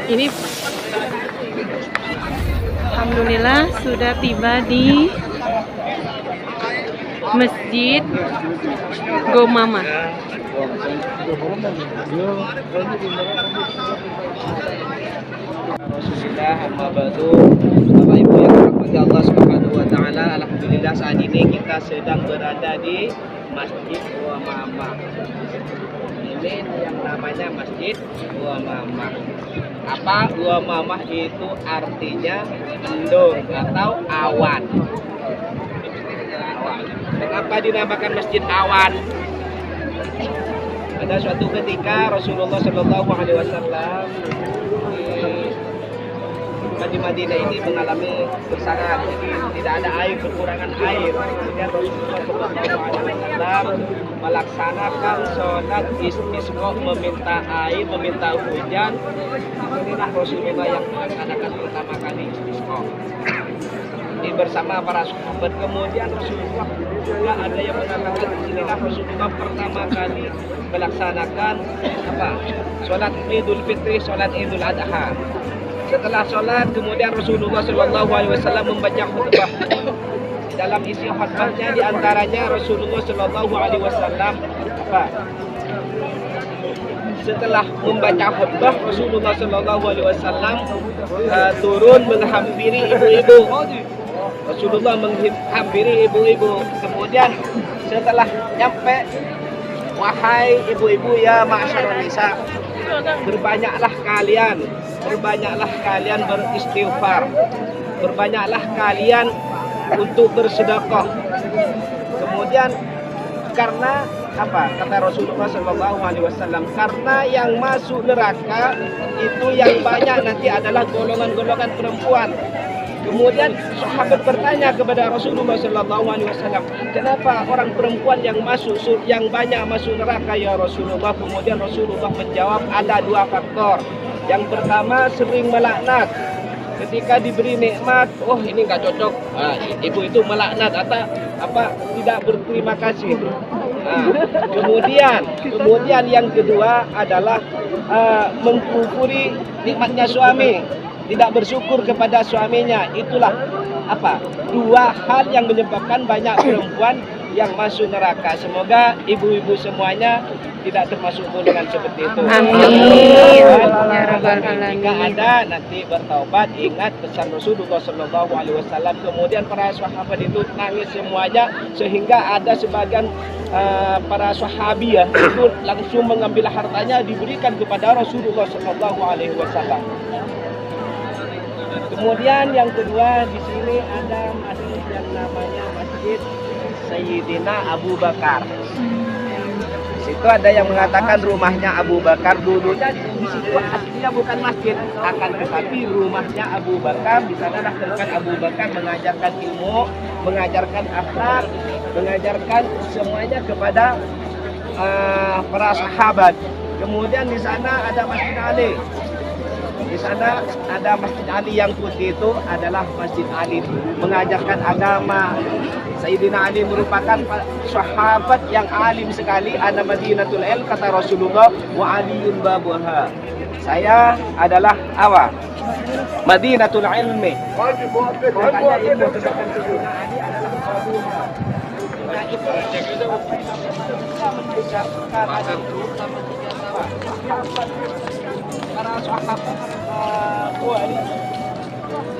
Ini alhamdulillah sudah tiba di Masjid Gomama. Rasulullah amma ba'du. Bapak Ibu yang dirahmati Allah Subhanahu wa taala, alhamdulillah saat ini kita sedang berada di Masjid Gomama. Ini yang namanya Masjid Gomama. Apa Gomama itu artinya mendung atau awan. Kenapa dinamakan Masjid Awan? Pada suatu ketika Rasulullah Shallallahu Alaihi Wasallam di Madinah ini mengalami kesusahan, jadi tidak ada air, kekurangan air. Kemudian Rasulullah Shallallahu Alaihi Wasallam melaksanakan sholat istisqa, meminta air, meminta hujan. Inilah Rasulullah yang melaksanakan pertama kali istisqa. Ini bersama para sahabat. Kemudian Rasulullah juga ada yang mengatakan inilah Rasulullah pertama kali melaksanakan sholat Idul Fitri, sholat Idul Adha. Setelah sholat kemudian Rasulullah Shallallahu Alaihi Wasallam membaca khutbah. Dalam isi khutbahnya diantaranya Rasulullah Shallallahu Alaihi Wasallam setelah membaca khutbah Rasulullah Shallallahu Alaihi Wasallam turun menghampiri ibu-ibu. Rasulullah menghampiri ibu-ibu. Kemudian setelah nyampe, wahai ibu-ibu ya ma'asyiral nisa, berbanyaklah kalian beristighfar, berbanyaklah kalian untuk bersedekah. Kemudian karena apa? Kata Rasulullah Shallallahu Alaihi Wasallam, karena yang masuk neraka itu yang banyak nanti adalah golongan-golongan perempuan. Kemudian sahabat bertanya kepada Rasulullah Shallallahu Alaihi Wasallam, kenapa orang perempuan yang banyak masuk neraka ya Rasulullah? Kemudian Rasulullah menjawab ada dua faktor. Yang pertama sering melaknat. Ketika diberi nikmat, oh ini nggak cocok, ibu itu melaknat atau tidak berterima kasih. Kemudian yang kedua adalah mengkufuri nikmatnya suami, tidak bersyukur kepada suaminya. Itulah dua hal yang menyebabkan banyak perempuan yang masuk neraka. Semoga ibu-ibu semuanya tidak termasuk golongan seperti itu. Amin. Jika ada nanti bertaubat, ingat pesan Rasulullah Shallallahu Alaihi Wasallam. Kemudian para sahabat itu nangis semuanya, sehingga ada sebagian para sahabi itu langsung mengambil hartanya diberikan kepada Rasulullah Shallallahu Alaihi Wasallam. Kemudian yang kedua di sini ada masjid yang namanya Masjid Sayyidina Abu Bakar. Di situ ada yang mengatakan rumahnya Abu Bakar dulunya di situ aslinya bukan masjid, akan tetapi rumahnya Abu Bakar. Di sana tempat Abu Bakar mengajarkan ilmu, mengajarkan akhlak, mengajarkan semuanya kepada para sahabat. Kemudian di sana ada Masjid Ali. Di sana ada Masjid Ali yang putih, itu adalah Masjid Ali, mengajarkan agama. Sayyidina Ali merupakan sahabat yang alim sekali. Ana Madinatul Ilm, kata Rasulullah, wa aliyun babuha. Saya adalah Madinatul Ilmi. Makanya ilmu sedangkan Sayyidina Ali adalah babuha. Nah itu para sahabat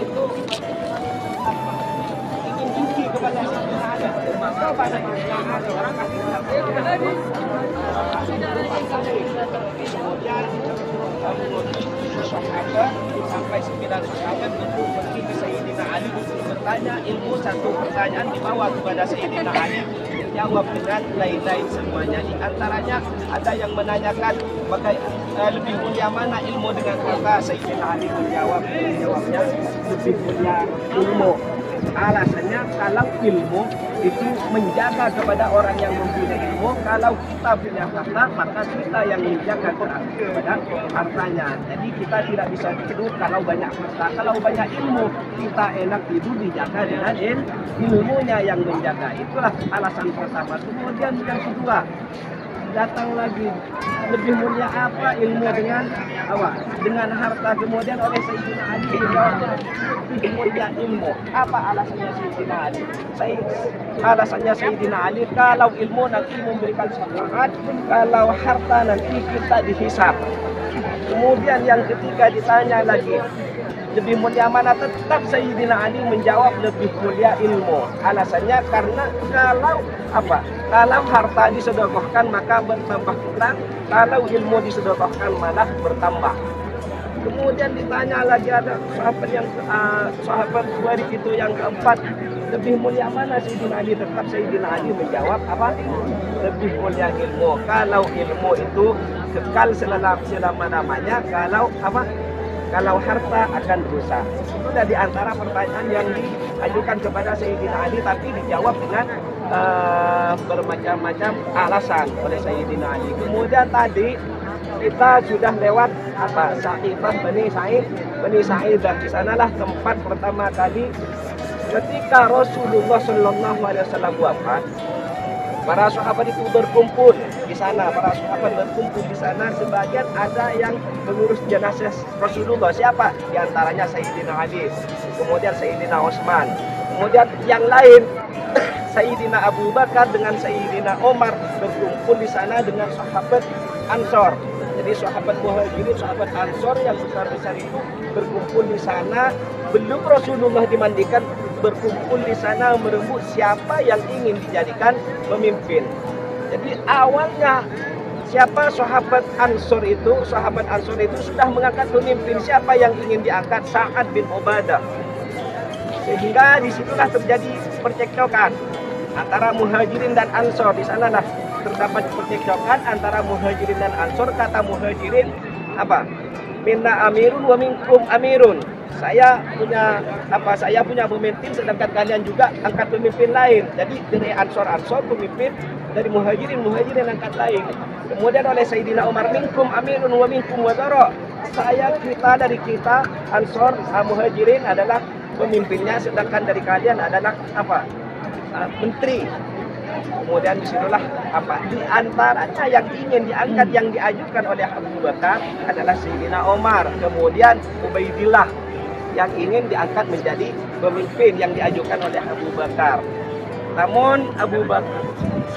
itu ingin tinggi kepada Sayyidina Ali. Pada orang kasih sahabat sampai 9 sahabat itu pergi ke Sayyidina Ali untuk bertanya ilmu. Satu pertanyaan dibawa kepada Sayyidina Ali, jawab dengan lain-lain semuanya. Di antaranya ada yang menanyakan lebih mulia mana ilmu dengan kata. Sayyidina Ali menjawabnya lebih mulia ilmu. Alasannya kalau ilmu itu menjaga kepada orang yang mempunyai ilmu. Kalau kita punya harta, maka kita yang menjaga kepada hartanya. Jadi kita tidak bisa tidur kalau banyak harta. Kalau banyak ilmu, kita enak tidur dijaga dengan ilmunya yang menjaga. Itulah alasan pertama. Kemudian yang kedua, datang lagi. Lebih mulia apa ilmu dengan apa? Dengan harta. Kemudian oleh Sayyidina Ali dijawabnya lebih mulia ilmu. Apa alasannya Sayyidina Ali? Alasannya Sayyidina Ali, kalau ilmu nanti memberikan syafaat, kalau harta nanti kita dihisab. Kemudian yang ketiga ditanya lagi, lebih mulia mana? Tetap Sayyidina Ali menjawab lebih mulia ilmu. Alasannya karena kalau apa? Kalau harta disedekahkan maka bertambah kurang, kalau ilmu disedekahkan malah bertambah. Kemudian ditanya lagi ada sahabat waris itu yang keempat, lebih mulia mana Sayyidina Ali? Tetap Sayyidina Ali menjawab apa? Lebih mulia ilmu. Kalau ilmu itu kekal selama-lamanya, kalau apa? Kalau harta akan rusak. Itu dari antara pertanyaan yang diajukan kepada Sayyidina Ali, tapi dijawab dengan bermacam-macam alasan oleh Sayyidina Ali. Kemudian tadi kita sudah lewat apa? Sa'ifah Bani Sa'id, dan di sanalah tempat pertama kali ketika Rasulullah Shallallahu Alaihi Wasallam wafat. Para sahabat itu berkumpul di sana, di sana. Sebagian ada yang mengurus jenazah Rasulullah. Siapa? Di antaranya Sayyidina Ali, kemudian Sayyidina Utsman, kemudian yang lain Sayyidina Abu Bakar dengan Sayyidina Umar berkumpul di sana dengan sahabat Ansor. Jadi sahabat Muhajirin, sahabat Ansor yang besar-besar itu berkumpul di sana. Belum Rasulullah dimandikan, berkumpul di sana merebut siapa yang ingin dijadikan pemimpin. Jadi awalnya siapa sahabat Ansor itu sudah mengangkat pemimpin. Siapa yang ingin diangkat? Sa'ad bin Ubadah. Sehingga disitulah terjadi percekcokan antara Muhajirin dan Ansor. Di sanalah terdapat percekcokan antara Muhajirin dan Ansor. Kata Muhajirin apa? Minna amirun wa minkum amirun. Saya punya pemimpin, sedangkan kalian juga angkat pemimpin lain. Jadi dari Ansor pemimpin, dari Muhajirin angkat lain. Kemudian oleh Sayyidina Umar, minkum amirun wa minkum wazara. Dari kita Ansor Muhajirin adalah pemimpinnya, sedangkan dari kalian adalah apa? Menteri. Kemudian disitulah apa? Di antaranya yang ingin diangkat, yang diajukan oleh Abu Bakar adalah Sayyidina Umar. Kemudian Ubaidillah yang ingin diangkat menjadi pemimpin, yang diajukan oleh Abu Bakar. Namun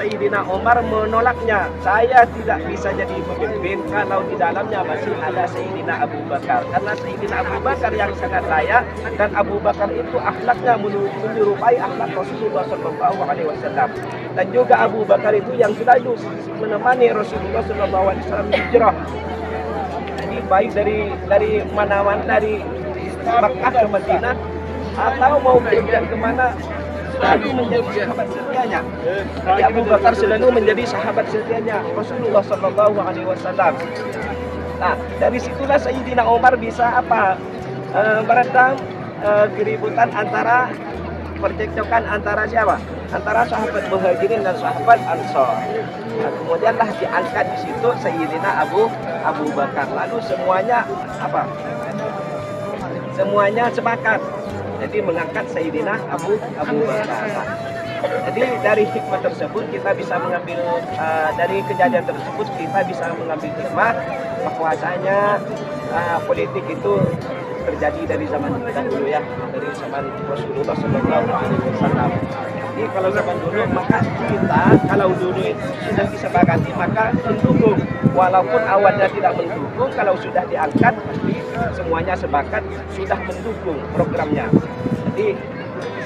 Sayyidina Umar menolaknya. Saya tidak bisa jadi pemimpin kalau di dalamnya masih ada Sayyidina Abu Bakar. Karena Sayyidina Abu Bakar yang sangat layak, dan Abu Bakar itu akhlaknya menyerupai akhlak Rasulullah Shallallahu Alaihi Wasallam. Dan juga Abu Bakar itu yang selalu menemani Rasulullah Shallallahu Alaihi Wasallam hijrah. Jadi baik dari mana-mana, dari Makkah ke Madinah atau mau pergi kemana, selalu menjadi sahabat setianya. Jadi Abu Bakar selalu menjadi sahabat setianya Rasulullah Shallallahu Alaihi Wasallam. Nah, dari situlah Sayyidina Umar bisa apa? Meredam keributan antara percekcokan antara siapa? Antara sahabat Muhajirin dan sahabat Ansor. Nah, kemudianlah diangkat di situ Sayyidina Abu Bakar. Lalu semuanya apa? Semuanya sepakat. Jadi mengangkat Sayyidina Abu Bakar. Jadi dari hikmah tersebut kita bisa mengambil dari kejadian tersebut kita bisa mengambil hikmah bahwasanya politik itu terjadi dari zaman kita dulu ya, dari zaman Rasulullah Shallallahu Alaihi Wasallam. Jadi kalau zaman dulu maka kita kalau dulu itu sudah disepakati maka mendukung, walaupun awalnya tidak mendukung, kalau sudah diangkat pasti semuanya sepakat sudah mendukung programnya. Jadi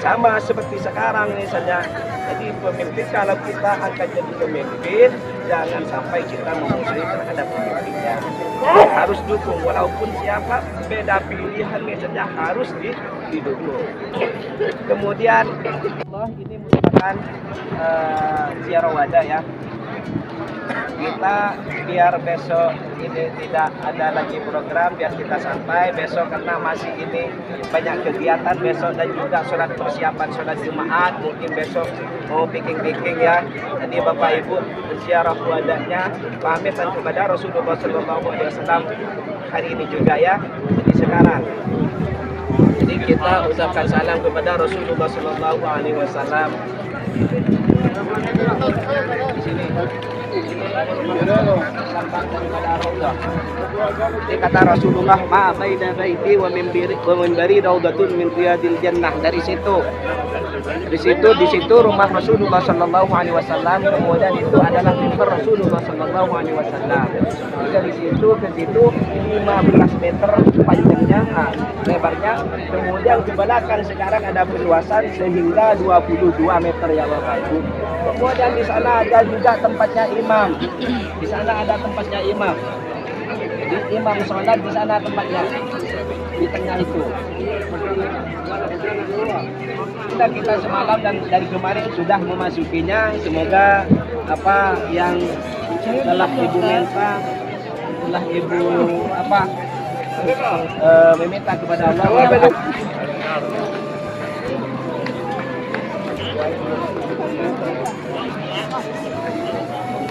sama seperti sekarang misalnya, jadi pemimpin kalau kita angkat jadi pemimpin jangan sampai kita memusuhi terhadap pemimpinnya. Harus dukung walaupun siapa, beda pilihan misalnya harus didukung. Kemudian Allah ini merupakan ziarah wada ya. Kita biar besok ini tidak ada lagi program, biar kita santai besok karena masih ini banyak kegiatan besok dan juga persiapan sholat Jumat, mungkin besok mau picking ya. Jadi Bapak Ibu ziarah wadahnya pamitan kepada Rasulullah Shallallahu Alaihi Wasallam hari ini juga ya. Jadi sekarang jadi kita ucapkan salam kepada Rasulullah Shallallahu Alaihi Wasallam di sini. lambang daripada Raudhah. Ini kata Rasulullah, ma baina baiti wa minbari raudatun min riyadil jannah. Dari situ di situ rumah Rasulullah Sallallahu Alaihi Wasallam, kemudian itu adalah mimbar Rasulullah Sallallahu Alaihi Wasallam. Dari situ ke situ 15 meter panjangnya, lebarnya. Kemudian ke belakang sekarang ada perluasan sehingga 22 meter ya Bapak Ibu. Kemudian di sana ada juga tempatnya imam. Di sana ada tempatnya imam. Jadi imam sholat di sana tempatnya, di tengah itu. Kita semalam dan dari kemarin sudah memasukinya. Semoga apa yang telah Ibu minta, telah Ibu meminta kepada Allah.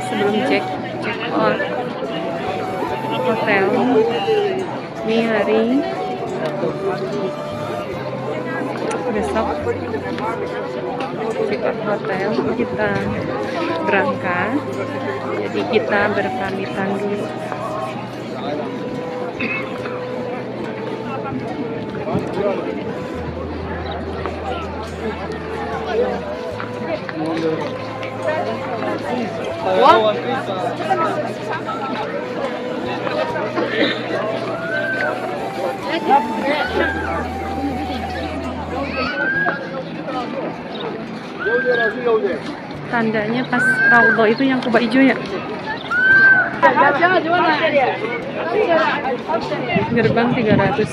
Sebelum check out hotel, ini hari besok check out hotel kita berangkat, jadi kita berpamitan dulu. Tandanya pas Raudhah itu yang kubah hijau ya. Gerbang 310.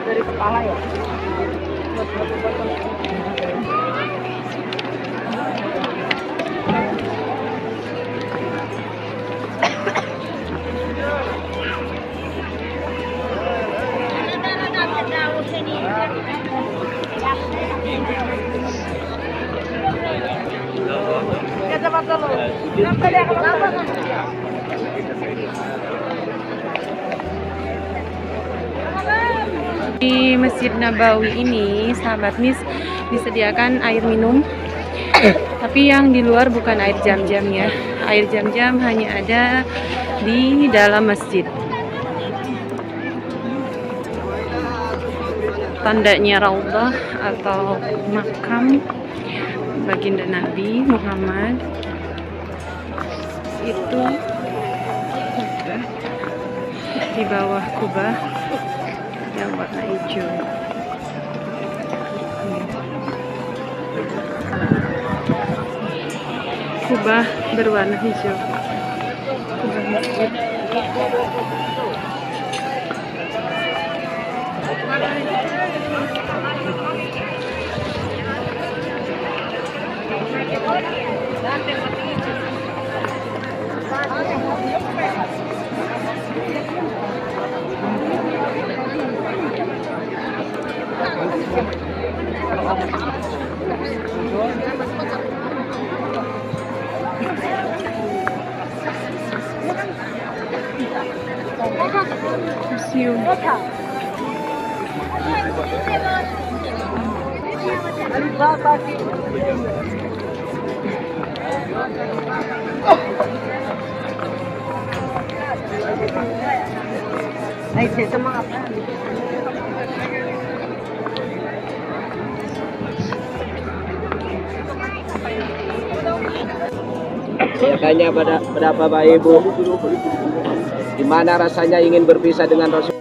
Dari kepala ya. Di Masjid Nabawi ini, sahabat Mis, disediakan air minum, tapi yang di luar bukan air jam-jam ya. Air jam-jam hanya ada di dalam masjid. Tandanya Raudhah atau makam baginda Nabi Muhammad itu di bawah kubah yang warna hijau. Kubah berwarna hijau. Kubah masjid. Museum. Tanya pada Bapak Ibu, gimana rasanya ingin berpisah dengan Rasul?